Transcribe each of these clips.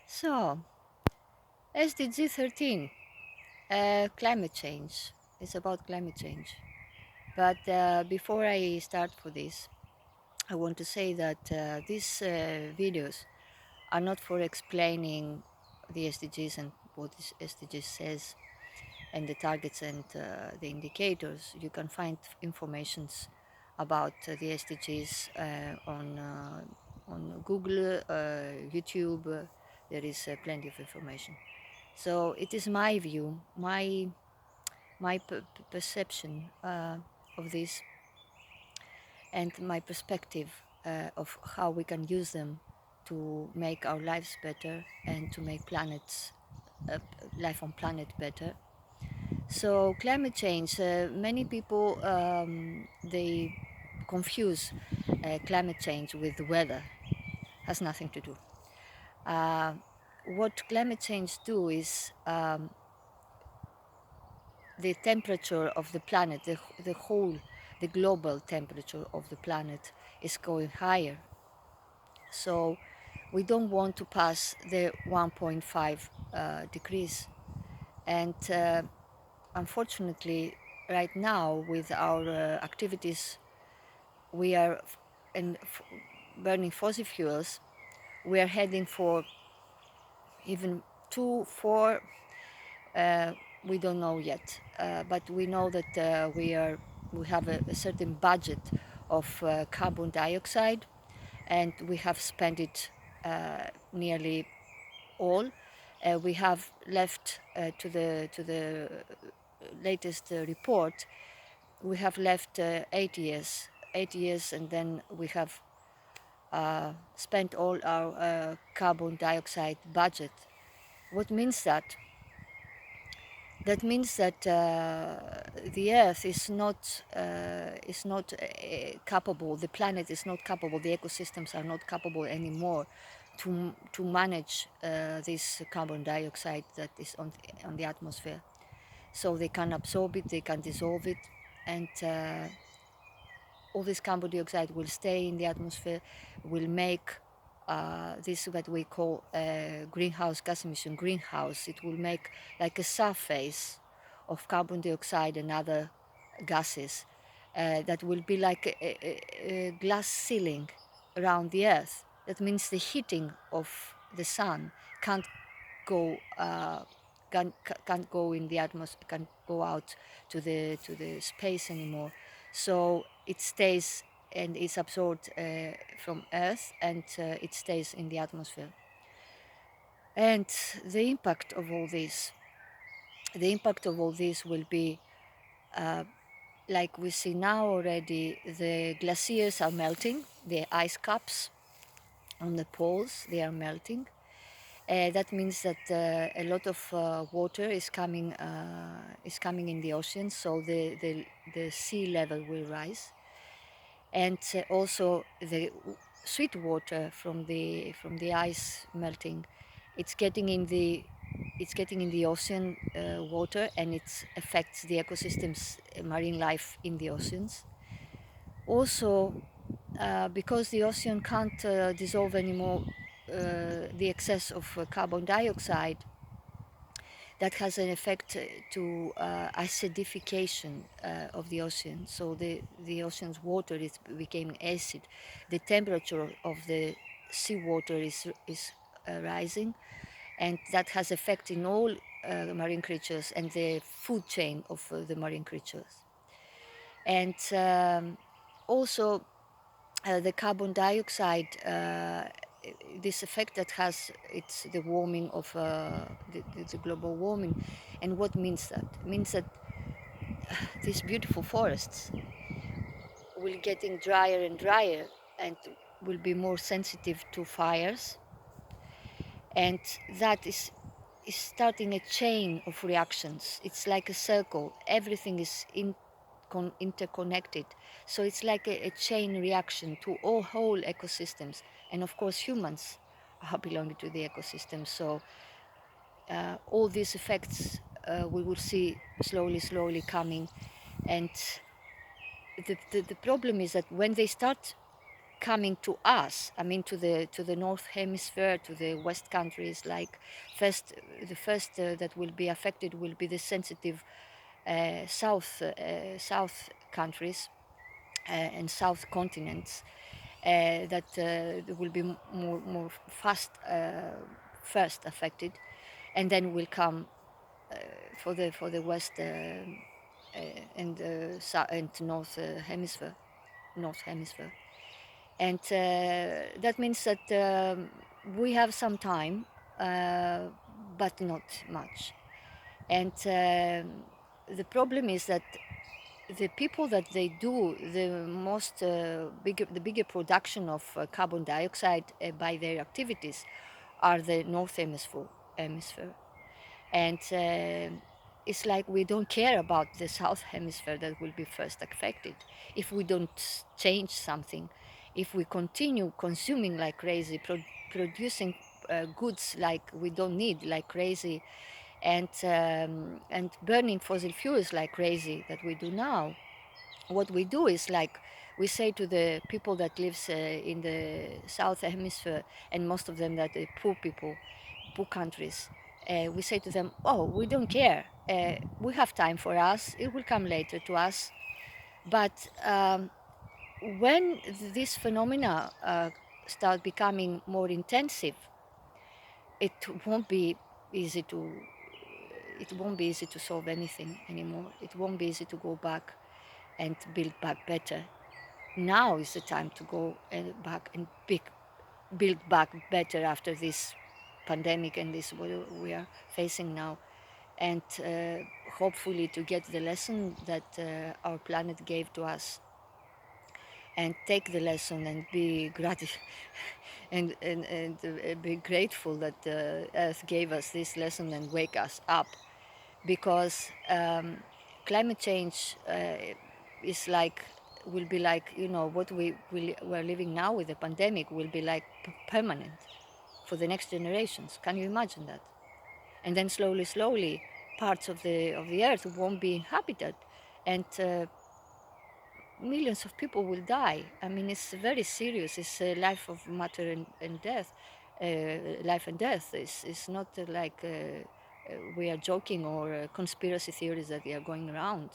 So, SDG13, climate change. It's about climate change. But before I start for this, I want to say that these videos are not for explaining the SDGs and what this SDGs says and the targets and the indicators. You can find informations about the SDGs on Google, YouTube. There is plenty of information. So it is my view, my perception of this, and my perspective of how we can use them to make our lives better and to make uh, life on planet better. So climate change, many people they confuse climate change with weather. Has nothing to do. Uh, what climate change do is the temperature of the planet, the whole, the global temperature of the planet is going higher. So we don't want to pass the 1.5 degrees. And unfortunately, right now, with our activities, we are in burning fossil fuels. We are heading for even 2, 4. Uh, we don't know yet, but we know that we have a certain budget of carbon dioxide, and we have spent it nearly all. We have left to the latest report. We have left 8 years, 8 years, and then we have spent all our carbon dioxide budget. What means that? That means that the Earth is not capable. The planet is not capable. The ecosystems are not capable anymore to manage this carbon dioxide that is on the atmosphere. So they can absorb it, they can dissolve it, and all this carbon dioxide will stay in the atmosphere, will make this what we call greenhouse gas emission. Greenhouse, it will make like a surface of carbon dioxide and other gases that will be like a glass ceiling around the Earth. That means the heating of the sun can't go can't go in the atmosphere, can't go out to the space anymore. So it stays and is absorbed from Earth, and it stays in the atmosphere. And the impact of all this, the impact of all this will be like we see now already. The glaciers are melting, the ice caps on the poles, they are melting. That means that a lot of water is coming in the ocean, so the sea level will rise, and also the sweet water from the ice melting, it's getting in the ocean water, and it affects the ecosystems, marine life in the oceans. Also, because the ocean can't dissolve anymore the excess of carbon dioxide, that has an effect to acidification of the ocean. So the ocean's water is becoming acid. The temperature of the seawater is rising, and that has effect in all marine creatures and the food chain of the marine creatures. And also the carbon dioxide, this effect that has, it's the warming of the global warming. And what means that? It means that these beautiful forests will getting drier and drier, and will be more sensitive to fires, and that is starting a chain of reactions. It's like a circle. Everything is interconnected. So it's like a chain reaction to all whole ecosystems. And of course, humans are belonging to the ecosystem. So all these effects we will see slowly coming. And the problem is that when they start coming to us. I mean, to the North Hemisphere, to the West countries. Like first, the first that will be affected will be the sensitive South countries and South continents that will be more first affected, and then will come for the West and and North Hemisphere, and that means that we have some time, uh, but not much. And the problem is that the people that they do the bigger production of carbon dioxide by their activities are the North Hemisphere, and it's like we don't care about the South Hemisphere that will be first affected if we don't change something. If we continue consuming like crazy, producing goods like we don't need like crazy, and burning fossil fuels like crazy that we do now, what we do is like we say to the people that lives in the South Hemisphere, and most of them that are poor people, poor countries, we say to them, oh, we don't care, we have time for us, it will come later to us. But when these phenomena start becoming more intensive, it won't be easy to it won't be easy to solve anything anymore. It won't be easy to go back and build back better. Now is the time to go back and build back better after this pandemic and this what we are facing now, and hopefully to get the lesson that our planet gave to us, and take the lesson and be grateful and be grateful that Earth gave us this lesson and wake us up, because climate change is like will be like, what we're living now with the pandemic will be like permanent for the next generations. Can you imagine that? And then slowly parts of the earth won't be inhabited, and millions of people will die. I mean, it's very serious. It's a life of matter and death. Life and death. It's not like we are joking or conspiracy theories that are going around.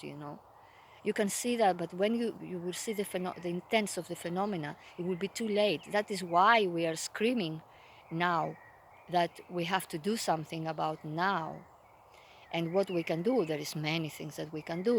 You can see that, but when you will see the intents of the phenomena, it will be too late. That is why we are screaming now that we have to do something about now. And what we can do, there is many things that we can do.